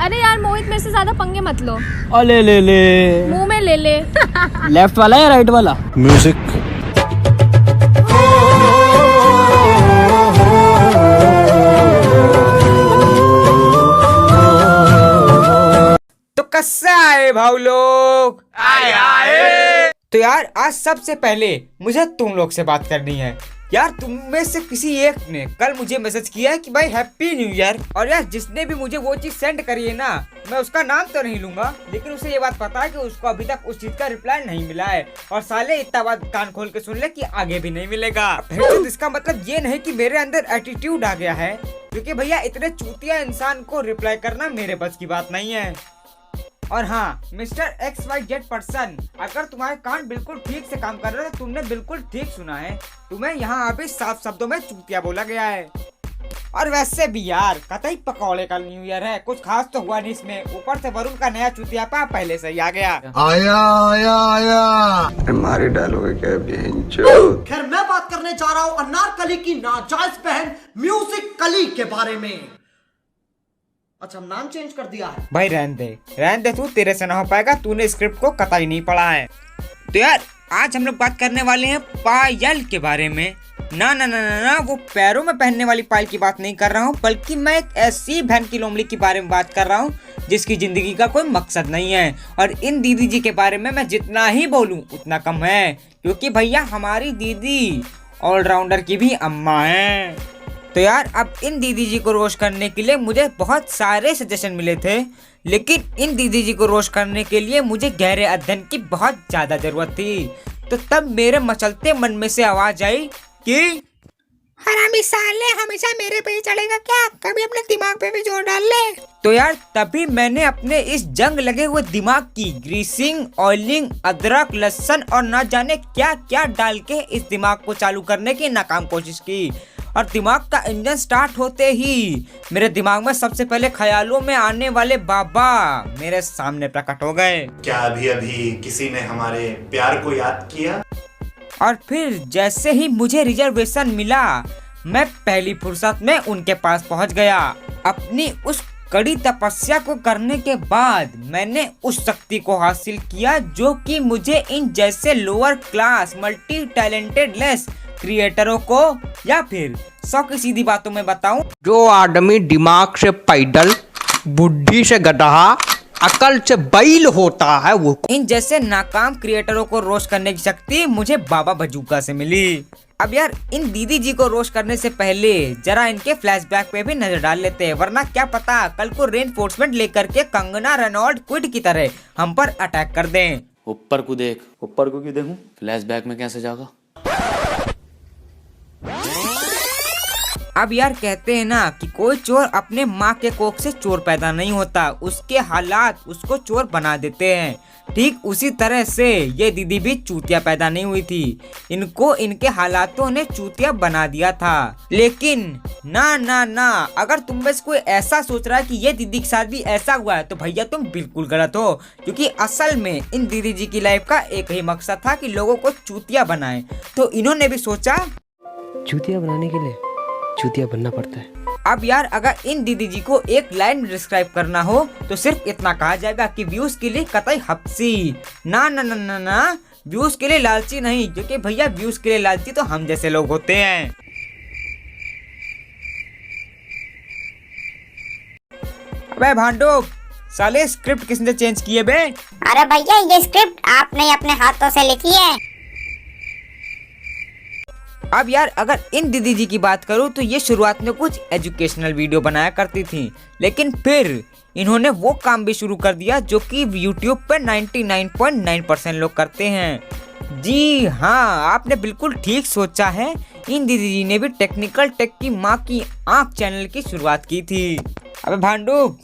अरे यार मोहित, मेरे से ज्यादा पंगे मत लो। अले ले ले, मुंह में ले ले। लेफ्ट वाला या राइट वाला? म्यूजिक। तो कैसे आए भाऊ लोग? आए। तो यार आज सबसे पहले मुझे तुम लोग से बात करनी है। यार तुम में से किसी एक ने कल मुझे मैसेज किया है कि भाई हैप्पी न्यू ईयर। और यार जिसने भी मुझे वो चीज सेंड करी है ना, मैं उसका नाम तो नहीं लूंगा, लेकिन उसे ये बात पता है कि उसको अभी तक उस चीज का रिप्लाई नहीं मिला है। और साले इतना बात कान खोल के सुन ले कि आगे भी नहीं मिलेगा। तो इसका मतलब ये नहीं कि मेरे अंदर एटीट्यूड आ गया है, क्योंकि भैया इतने चूतिया इंसान को रिप्लाई करना मेरे बस की बात नहीं है। और हाँ मिस्टर XYZ पर्सन, अगर तुम्हारे कान बिल्कुल ठीक से काम कर रहे हैं तो तुमने बिल्कुल ठीक सुना है। तुम्हें यहाँ अभी साफ शब्दों में चूतिया बोला गया है। और वैसे भी यार कतई पकौड़े का न्यू ईयर है, कुछ खास तो हुआ नहीं इसमें। ऊपर से वरुण का नया चूतियापा पहले से ही आ गया। आया मारे डालोगे क्या बेंचो? खैर मैं बात करने जा रहा हूँ अनारकली की नाजायज बहन म्यूजिक कली के बारे में। अच्छा नाम चेंज कर दिया है। भाई रहने दे तू, तेरे से ना हो पाएगा, तूने स्क्रिप्ट को कतई नहीं पढ़ा है। तो यार आज हम लोग बात करने वाले हैं पायल के बारे में। ना ना ना ना ना, वो पैरों में पहनने वाली पायल की बात नहीं कर रहा हूँ, बल्कि मैं एक ऐसी बहन की लोमड़ी के बारे में बात कर रहा हूँ जिसकी जिंदगी का कोई मकसद नहीं है। और इन दीदी जी के बारे में मैं जितना ही बोलूँ उतना कम है, क्योंकि भैया हमारी दीदी ऑलराउंडर की भी अम्मा है। तो यार अब इन दीदी जी को रोस्ट करने के लिए मुझे बहुत सारे सजेशन मिले थे, लेकिन इन दीदी जी को रोस्ट करने के लिए मुझे गहरे अध्ययन की बहुत ज्यादा जरूरत थी। तो तब मेरे मचलते मन में से आवाज आई कि हरामी साले हमेशा मेरे पे ही चढ़ेगा क्या, कभी अपने दिमाग पे भी जोर डाल ले। तो यार तभी मैंने अपने इस जंग लगे हुए दिमाग की ग्रीसिंग, ऑयलिंग, अदरक, लहसुन और न जाने क्या क्या डाल के इस दिमाग को चालू करने की नाकाम कोशिश की। और दिमाग का इंजन स्टार्ट होते ही मेरे दिमाग में सबसे पहले ख्यालों में आने वाले बाबा मेरे सामने प्रकट हो गए। क्या अभी अभी किसी ने हमारे प्यार को याद किया? और फिर जैसे ही मुझे रिजर्वेशन मिला, मैं पहली फुर्सत में उनके पास पहुंच गया। अपनी उस कड़ी तपस्या को करने के बाद मैंने उस शक्ति को हासिल किया जो कि मुझे इन जैसे lower class multi talented less क्रिएटरों को, या फिर 100 की सीधी बातों में बताऊं, जो आदमी दिमाग से पैदल, बुद्धि से गधा, अकल से बैल होता है, वो इन जैसे नाकाम क्रिएटरों को रोस्ट करने की शक्ति मुझे बाबा बजूका से मिली। अब यार इन दीदी जी को रोस्ट करने से पहले जरा इनके फ्लैशबैक पे भी नजर डाल लेते हैं, वरना क्या पता कल को रेनफोर्समेंट लेकर के कंगना रनौट क्विड की तरह हम पर अटैक कर दें। ऊपर को देख। ऊपर को क्यों देखूं? फ्लैशबैक में कैसे जागा? अब यार कहते हैं ना कि कोई चोर अपने माँ के कोख से चोर पैदा नहीं होता, उसके हालात उसको चोर बना देते हैं। ठीक उसी तरह से ये दीदी भी चूतिया पैदा नहीं हुई थी, इनको इनके हालातों ने चूतिया बना दिया था। लेकिन ना ना ना, अगर तुम में से कोई ऐसा सोच रहा है कि ये दीदी के साथ भी ऐसा हुआ है तो भैया तुम बिल्कुल गलत हो, क्योंकि असल में इन दीदी जी की लाइफ का एक ही मकसद था कि लोगों को चूतिया बनाए। तो इन्होंने भी सोचा चूतिया बनाने के लिए चूतिया बनना पड़ता है। अब यार अगर इन दीदी जी को एक लाइन में डिस्क्राइब करना हो तो सिर्फ इतना कहा जाएगा कि व्यूज के लिए कतई हपसी। ना ना ना ना ना, व्यूज के लिए लालची नहीं, क्योंकि भैया व्यूज के लिए लालची तो हम जैसे लोग होते हैं। अबे भांडो साले, स्क्रिप्ट किसने चेंज किए बे? अरे भैया ये स्क्रिप्ट आपने अपने हाथों से लिखी है। अब यार अगर इन दीदी जी की बात करूँ तो ये शुरुआत में कुछ एजुकेशनल वीडियो बनाया करती थी, लेकिन फिर इन्होंने वो काम भी शुरू कर दिया जो कि YouTube पे 99.9% लोग करते हैं। जी हाँ, आपने बिल्कुल ठीक सोचा है, इन दीदी जी ने भी टेक्निकल टेक की माँ की आंख चैनल की शुरुआत की थी। अबे भांडू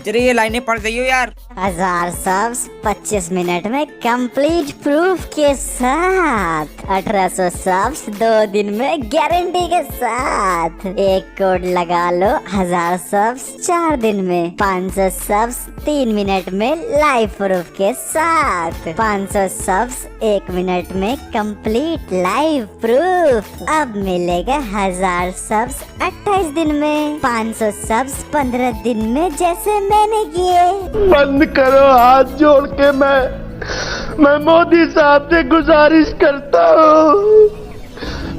जरा ये लाइनें पढ़ जाइयो यार। 1000 सब्स 25 मिनट में कंप्लीट प्रूफ के साथ, 1800 सब्स 2 दिन में गारंटी के साथ। एक कोड लगा लो, 1000 सब्स 4 दिन में, 500 सब्स 3 मिनट में लाइव प्रूफ के साथ, 500 सब्स 1 मिनट में कंप्लीट लाइव प्रूफ। अब मिलेगा 1000 सब्स 28 दिन में, 500 सब्स 15 दिन में, जैसे मैंने किए। बंद करो, हाथ जोड़ के मैं मोदी साहब से गुजारिश करता हूँ,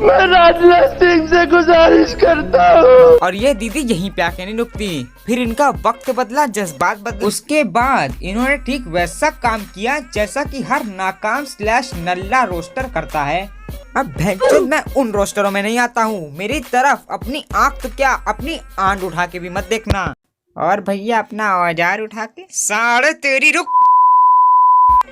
मैं राजनाथ सिंह से गुजारिश करता हूँ। और ये दीदी यहीं पे आके नहीं रुकती, फिर इनका वक्त बदला, जज्बात बदले। उसके बाद इन्होंने ठीक वैसा काम किया जैसा कि हर नाकाम / नल्ला रोस्टर करता है। अब भैंचोद मैं उन रोस्टरों में नहीं आता हूँ, मेरी तरफ अपनी आँख तो क्या अपनी आंट उठा के भी मत देखना। और भैया अपना औजार उठा के साढ़े तेरी रुक।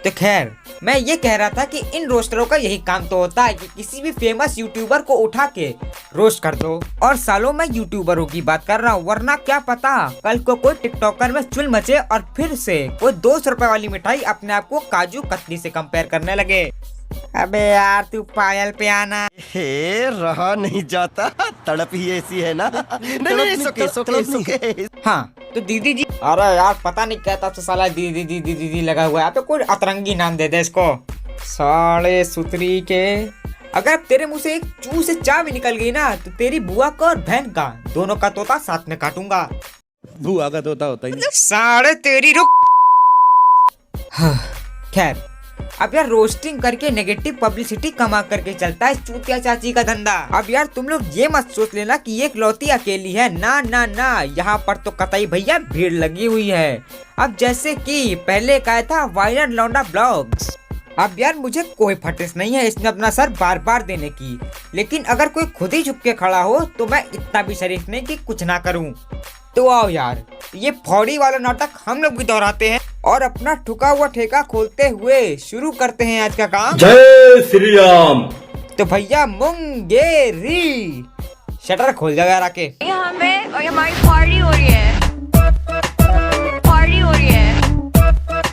तो खैर मैं ये कह रहा था कि इन रोस्टरों का यही काम तो होता है कि किसी भी फेमस यूट्यूबर को उठा के रोस्ट कर दो। और सालों में यूट्यूबरों की बात कर रहा हूँ, वरना क्या पता कल को कोई टिकटॉकर में चुल मचे और फिर से कोई 200 रुपए वाली मिठाई अपने आप को काजू कतली से कंपेयर करने लगे। अबे यार तू पायल पे आना। हे रहा नहीं जाता, तड़प ही ऐसी है ना। नहीं, सुके। हाँ तो दीदी जी, अरे यार पता नहीं क्या तब से साला दीदी लगा हुआ है। कोई अतरंगी नाम दे दे इसको, साले सुतरी के। अगर तेरे मुंह से एक चू से चा भी निकल गई ना तो तेरी बुआ का और बहन का दोनों का तोता साथ में काटूंगा। बुआ का तोता होता ही साढ़े तेरी रुक। खैर अब यार रोस्टिंग करके नेगेटिव पब्लिसिटी कमा करके चलता है चूतिया चाची का धंधा। अब यार तुम लोग ये मत सोच लेना कि ये इकलौती अकेली है, ना ना ना, यहाँ पर तो कतई भैया भीड़ लगी हुई है। अब जैसे कि पहले कहा था वायरल लौंडा ब्लॉग्स। अब यार मुझे कोई फटिस नहीं है इसमें अपना सर बार बार देने की, लेकिन अगर कोई खुद ही झुक के खड़ा हो तो मैं इतना भी शरीफ नहीं कि कुछ ना करूं। तो आओ यार ये फौड़ी वाला नाटक हम लोग भी दोहराते हैं और अपना ठुका हुआ ठेका खोलते हुए शुरू करते हैं आज का काम। जय श्री राम। तो भैया मुंगेरी शटर खोल जाओ यार आके। यहाँ में और हमारी पार्टी हो रही है, पार्टी हो रही है,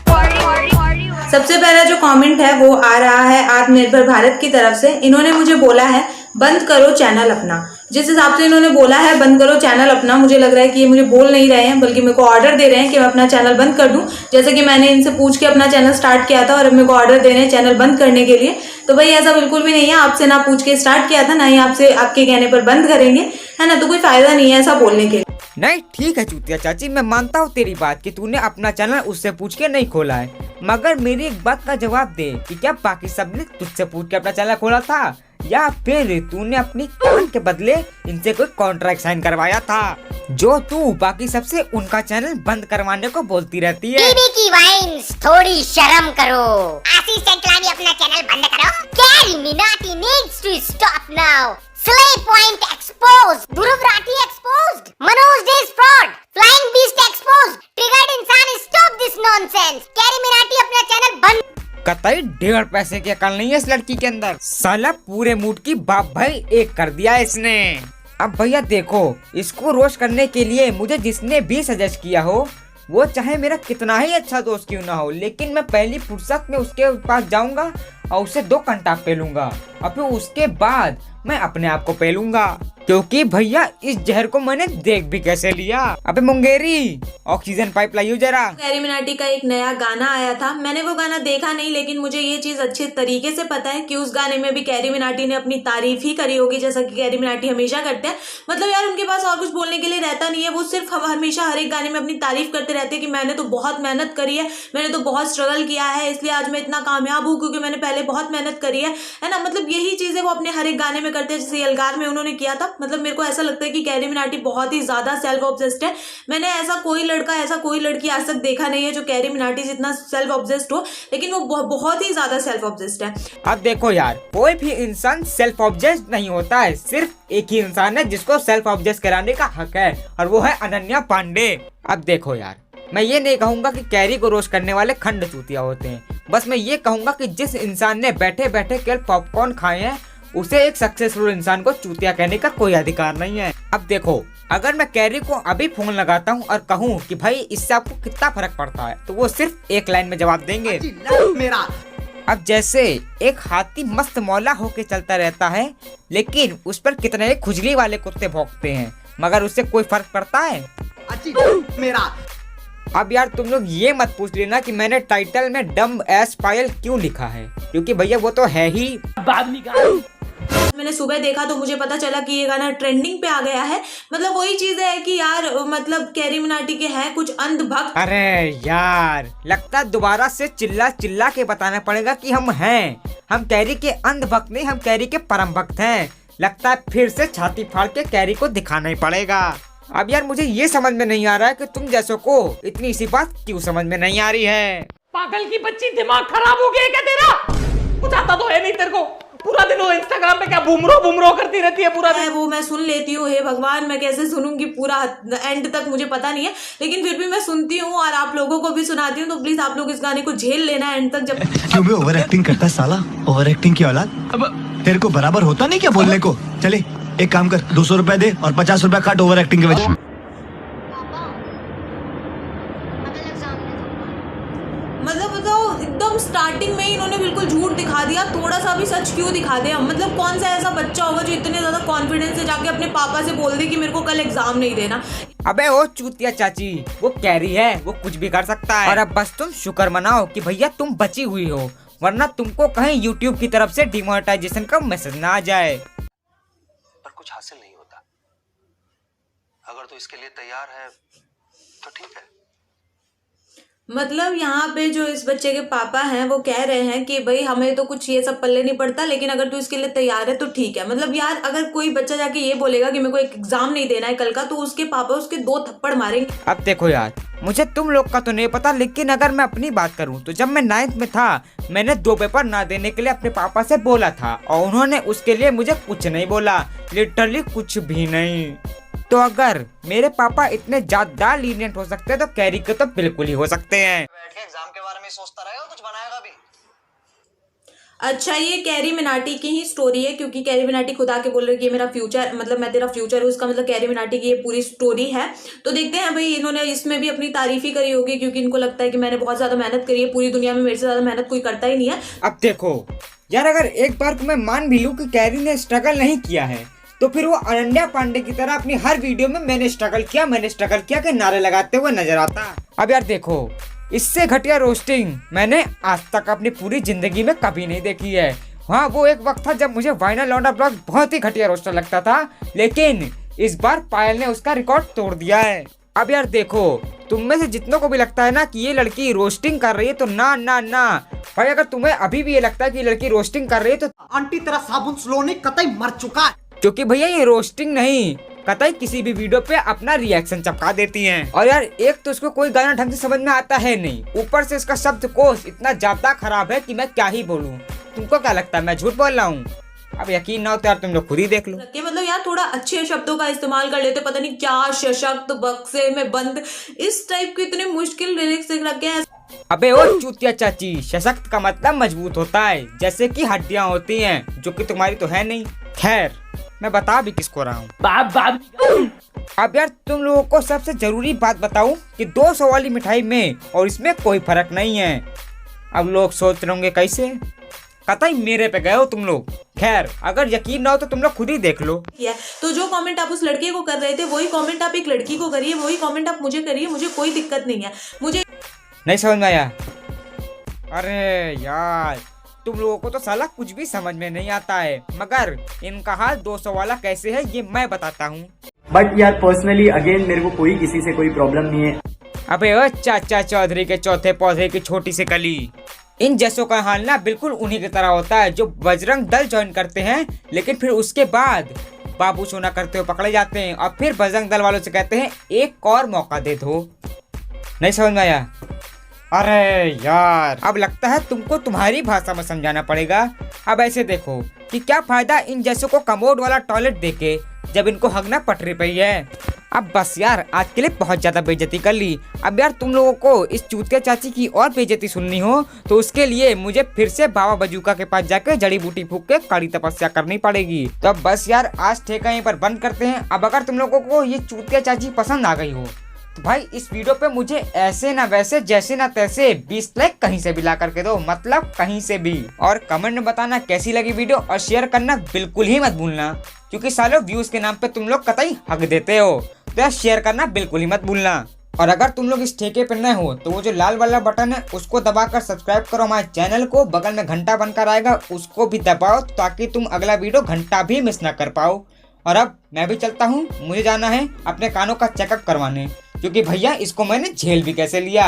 पार्टी। सबसे पहला जो कमेंट है वो आ रहा है आत्मनिर्भर भारत की तरफ से। इन्होंने मुझे बोला है बंद करो चैनल अपना। जिस हिसाब से इन्होंने बोला है बंद करो चैनल अपना, मुझे लग रहा है कि ये मुझे बोल नहीं रहे हैं बल्कि मेरे को ऑर्डर दे रहे हैं कि मैं अपना चैनल बंद कर दूं। जैसे कि मैंने इनसे पूछ के अपना चैनल स्टार्ट किया था और अब मेरे को ऑर्डर दे रहे हैं चैनल बंद करने के लिए। तो भाई ऐसा बिल्कुल भी नहीं है, आपसे ना पूछ के स्टार्ट किया था, ना ही आपसे आपके कहने पर बंद करेंगे, है ना। तो कोई फायदा नहीं है ऐसा बोलने के लिए। नहीं ठीक है चूतिया चाची, मैं मानता हूँ तेरी बात कि तूने अपना चैनल उससे पूछ के नहीं खोला है, मगर मेरी एक बात का जवाब दे कि क्या बाकी सब ने तुझसे पूछ के अपना चैनल खोला था या फिर तूने अपनी कान के बदले इनसे कोई कॉन्ट्रैक्ट साइन करवाया था, जो तू बाकी सबसे उनका चैनल बंद करवाने को बोलती रहती है। टीवी की वाइन्स, थोड़ी शर्म करो। आशीष चंचलानी अपना चैनल बंद करो। CarryMinati needs to stop now. Slayy Point exposed, Dhruv Rathee exposed, Manoj Dey fraud, Flying Beast exposed, triggered इंसान स्टॉप दिस नॉनसेंस। कैरीमिनाटी अपना चैनल बंद। कतई 1.5 पैसे की अकल नहीं है इस लड़की के अंदर, साला पूरे मूड की बाप भाई एक कर दिया इसने। अब भैया देखो, इसको रोस्ट करने के लिए मुझे जिसने भी सजेस्ट किया हो, वो चाहे मेरा कितना ही अच्छा दोस्त क्यों ना हो, लेकिन मैं पहली फुर्सत में उसके पास जाऊंगा और उसे 2 घंटा पेलूंगा और फिर उसके बाद मैं अपने आप को पेलूंगा, क्योंकि भैया इस जहर को मैंने देख भी कैसे लिया। अबे मुंगेरी ऑक्सीजन पाइप लाइयो जरा। कैरीमिनाटी का एक नया गाना आया था, मैंने वो गाना देखा नहीं, लेकिन मुझे ये चीज अच्छे तरीके से पता है कि उस गाने में भी कैरीमिनाटी ने अपनी तारीफ ही करी होगी, जैसा कि कैरीमिनाटी हमेशा करते हैं। मतलब यार उनके पास और कुछ बोलने के लिए रहता नहीं है, वो सिर्फ हमेशा हर एक गाने में अपनी तारीफ करते रहते हैं कि मैंने तो बहुत मेहनत करी है, मैंने तो बहुत स्ट्रगल किया है, इसलिए आज मैं इतना कामयाब हूँ क्योंकि मैंने पहले बहुत मेहनत करी है ना। मतलब यही चीजें वो अपने हर एक गाने में करते हैं, जैसे यलगार में उन्होंने किया था। मतलब मेरे को ऐसा लगता है कि कैरीमिनाटी बहुत ही ज्यादा सेल्फ ऑब्सेस्ड है। मैंने ऐसा कोई लड़का, ऐसा कोई लड़की आज तक देखा नहीं है जो कैरीमिनाटी जितना सेल्फ ऑब्सेस्ड हो, लेकिन वो बहुत ही ज्यादा सेल्फ ऑब्सेस्ड है। अब देखो यार, कोई भी इंसान सेल्फ ऑब्सेस्ड नहीं होता है, सिर्फ एक ही इंसान है जिसको सेल्फ ऑब्सेस्ड कराने का हक है और वो है अनन्या पांडे। अब देखो यार, मैं ये नहीं कहूंगा कि कैरी को रोस्ट करने वाले खंड चूतिया होते हैं, बस मैं ये कहूंगा कि जिस इंसान ने बैठे बैठे केवल पॉपकॉर्न खाए हैं उसे एक सक्सेसफुल इंसान को चूतिया कहने का कोई अधिकार नहीं है। अब देखो, अगर मैं कैरी को अभी फोन लगाता हूँ और कहूँ कि भाई इससे आपको कितना फर्क पड़ता है, तो वो सिर्फ एक लाइन में जवाब देंगे, मेरा। अब जैसे एक हाथी मस्त मौला होके चलता रहता है, लेकिन उस पर कितने खुजली वाले कुत्ते भौंकते हैं, मगर उससे कोई फर्क पड़ता है? मेरा। अब यार तुम लोग ये मत पूछ लेना कि मैंने टाइटल में डम्ब एस पायल क्यों लिखा है, क्योंकि भैया वो तो है ही। मैंने सुबह देखा तो मुझे पता चला कि ये गाना ट्रेंडिंग पे आ गया है। मतलब वही चीज है कि यार मतलब कैरी मिनाटी के हैं कुछ अंधभक्त। अरे यार, लगता है दोबारा से चिल्ला चिल्ला के बताना पड़ेगा कि हम कैरी के अंधभक्त नहीं, हम कैरी के परम भक्त हैं। लगता है फिर से छाती फाड़ के कैरी को दिखाना ही पड़ेगा। अब यार मुझे ये समझ में नहीं आ रहा है कि तुम जैसों को इतनी सी बात क्यों समझ में नहीं आ रही है। पागल की बच्ची, दिमाग खराब हो गया क्या तेरा? कुछ आता तो है नहीं तेरे को। पूरा दिन वो इंस्टाग्राम पे क्या बुमरो करती रहती है पूरा दिन। वो मैं सुन लेती हूँ, हे भगवान मैं कैसे सुनूंगी पूरा एंड तक, मुझे पता नहीं है, लेकिन फिर भी मैं सुनती हूँ और आप लोगों को भी सुनाती हूँ। तो प्लीज आप लोग इस गाने को झेल लेना एंड तक। जब क्यों भी ओवर एक्टिंग करता है साला, ओवर एक्टिंग की औलाद। अब तेरे को बराबर होता नहीं क्या बोलने को? चले एक काम कर, 200 रुपए दे और 50 रुपए काट ओवर एक्टिंग के वजह। मतलब बताओ, एकदम स्टार्टिंग में ही इन्होंने बिल्कुल झूठ दिखा दिया। थोड़ा सा भी सच क्यों दिखा दिया? मतलब कौन सा ऐसा बच्चा होगा जो इतने ज्यादा कॉन्फिडेंस से जाके अपने पापा से बोल दे कि मेरे को कल एग्जाम नहीं देना। अबे वो चूतिया चाची, वो कैरी है, वो कुछ भी कर सकता है। और अब बस तुम शुक्र मनाओ कि भैया तुम बची हुई हो, वरना तुमको कहीं यूट्यूब की तरफ से डिमोनेटाइजेशन का मैसेज ना आ जाए। पर कुछ हासिल नहीं होता। अगर तू इसके लिए तैयार है तो ठीक है। मतलब यहाँ पे जो इस बच्चे के पापा हैं वो कह रहे हैं कि भाई हमें तो कुछ ये सब पल्ले नहीं पड़ता, लेकिन अगर तू इसके लिए तैयार है तो ठीक है। मतलब यार अगर कोई बच्चा जाके ये बोलेगा कि मेरे को एक एग्जाम नहीं देना है कल का, तो उसके पापा उसके 2 थप्पड़ मारेंगे। अब देखो यार, मुझे तुम लोग का तो नहीं पता, लेकिन अगर मैं अपनी बात करूं तो जब मैं 9th में था, मैंने 2 पेपर ना देने के लिए अपने पापा से बोला था और उन्होंने उसके लिए मुझे कुछ नहीं बोला, लिटरली कुछ भी नहीं। तो अगर मेरे पापा इतने ज्यादा लीनियंट हो सकते हैं तो कैरी के तो बिल्कुल ही हो सकते हैं। बैठ के एग्जाम के बारे में सोचता रहेगा, कुछ बनाएगा भी। अच्छा, ये कैरी मिनाटी की ही स्टोरी है, क्योंकि कैरी मिनाटी खुद आके बोल रही है कि मेरा फ्यूचर, मतलब मैं तेरा फ्यूचर हूँ, उसका मतलब कैरी मिनाटी की ये पूरी स्टोरी है। तो देखते हैं भाई, इन्होंने इसमें भी अपनी तारीफ ही करी होगी, क्योंकि इनको लगता है कि मैंने बहुत ज्यादा मेहनत करी है, पूरी दुनिया में मेरे से ज्यादा मेहनत कोई करता ही नहीं है। अब देखो यार, अगर एक बार तुम्हें मान भी लूं कि कैरी ने स्ट्रगल नहीं किया है, तो फिर वो अनन्या पांडे की तरह अपनी हर वीडियो में मैंने स्ट्रगल किया के नारे लगाते हुए नजर आता। अब यार देखो, इससे घटिया रोस्टिंग मैंने आज तक अपनी पूरी जिंदगी में कभी नहीं देखी है। हाँ, वो एक वक्त था जब मुझे वाइनल लौंडा ब्लॉग बहुत ही घटिया रोस्टर लगता था, लेकिन इस बार पायल ने उसका रिकॉर्ड तोड़ दिया है। अब यार देखो, तुम में से जितनों को भी लगता है ना कि ये लड़की रोस्टिंग कर रही है, तो ना ना ना भाई, अगर तुम्हें अभी भी ये लगता है कि ये लड़की रोस्टिंग कर रही है तो आंटी तेरा साबुन स्लोनी कतई मर चुका है। क्योंकि भैया ये रोस्टिंग नहीं, कतई किसी भी वीडियो पे अपना रिएक्शन चिपका देती हैं। और यार एक तो उसको कोई गाना ढंग से समझ में आता है नहीं, ऊपर से इसका शब्दकोश इतना ज्यादा खराब है कि मैं क्या ही बोलूं। तुमको क्या लगता है मैं झूठ बोल रहा हूँ? अब यकीन ना हो तो यार तुम लोग खुद ही देख लो। मतलब यार थोड़ा अच्छे शब्दों का इस्तेमाल कर लेते, पता नहीं क्या सशक्त बक्से में बंद, इस टाइप के इतने मुश्किल लिरिक्स रखे हैं। अबे ओ चूतिया चाची, सशक्त का मतलब मजबूत होता है, जैसे कि हड्डियां होती हैं, जो कि तुम्हारी तो है नहीं। खैर, मैं बता भी किसको रहा हूँ। अब यार तुम लोगों को सबसे जरूरी बात बताऊं कि 200 वाली मिठाई में और इसमें कोई फर्क नहीं है। अब लोग सोच रहे होंगे कैसे, कतई मेरे पे गए हो तुम लोग। खैर, अगर यकीन ना हो तो तुम लोग खुद ही देख लो। तो जो कमेंट आप उस लड़के को कर रहे थे, वही कमेंट आप एक लड़की को करिए, वही कमेंट आप मुझे करिए, मुझे कोई दिक्कत नहीं है। मुझे नहीं समझ में आया? अरे यार, तुम लोगों को तो साला कुछ भी समझ में नहीं आता है, मगर इनका हाल 200 वाला कैसे है ये मैं बताता हूँ। बट यार पर्सनली अगेन मेरे को कोई किसी से कोई प्रॉब्लम नहीं है। अबे ओ चाचा चौधरी के चौथे पौधे की छोटी सी कली, इन जैसों का हाल ना बिल्कुल उन्हीं की तरह होता है जो बजरंग दल ज्वाइन करते हैं, लेकिन फिर उसके बाद बाबू सोना करते हुए पकड़े जाते हैं और फिर बजरंग दल वालों से कहते हैं एक और मौका दे दो। नहीं समझ में आया? अरे यार, अब लगता है तुमको तुम्हारी भाषा में समझाना पड़ेगा। अब ऐसे देखो कि क्या फायदा इन जैसों को कमोड वाला टॉयलेट देके जब इनको हगना पटरी पे ही है। अब बस यार, आज के लिए बहुत ज्यादा बेइज्जती कर ली। अब यार तुम लोगों को इस चूतिया चाची की और बेइज्जती सुननी हो तो उसके लिए मुझे फिर से बाबा बजूका के पास जाकर जड़ी बूटी फूक के कड़ी तपस्या करनी पड़ेगी। तो अब बस यार, आज ठेका यहीं पर बंद करते हैं। अब अगर तुम लोगों को ये चूतिया चाची पसंद आ गई हो तो भाई इस वीडियो पे मुझे ऐसे ना वैसे जैसे ना तैसे 20 लाइक कहीं से भी ला करके दो, मतलब कहीं से भी। और कमेंट में बताना कैसी लगी वीडियो और शेयर करना बिल्कुल ही मत भूलना, क्योंकि सालों व्यूज के नाम पे तुम लोग कतई हक देते हो। तो यार शेयर करना बिल्कुल ही मत भूलना। और अगर तुम लोग इस ठेके पर नए हो तो वो जो लाल वाला बटन है उसको दबाकर सब्सक्राइब करो हमारे चैनल को। बगल में घंटा बनकर आएगा, उसको भी दबाओ ताकि तुम अगला वीडियो घंटा भी मिस ना कर पाओ। और अब मैं भी चलता हूँ, मुझे जाना है अपने कानों का चेकअप करवाने, क्योंकि भैया इसको मैंने झेल भी कैसे लिया।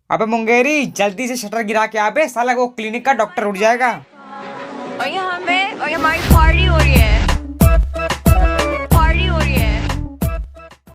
अबे मुंगेरी, जल्दी से शटर गिरा के आबे, साला वो क्लिनिक का डॉक्टर उठ जाएगा। और यहाँ हमारी पार्टी हो रही है।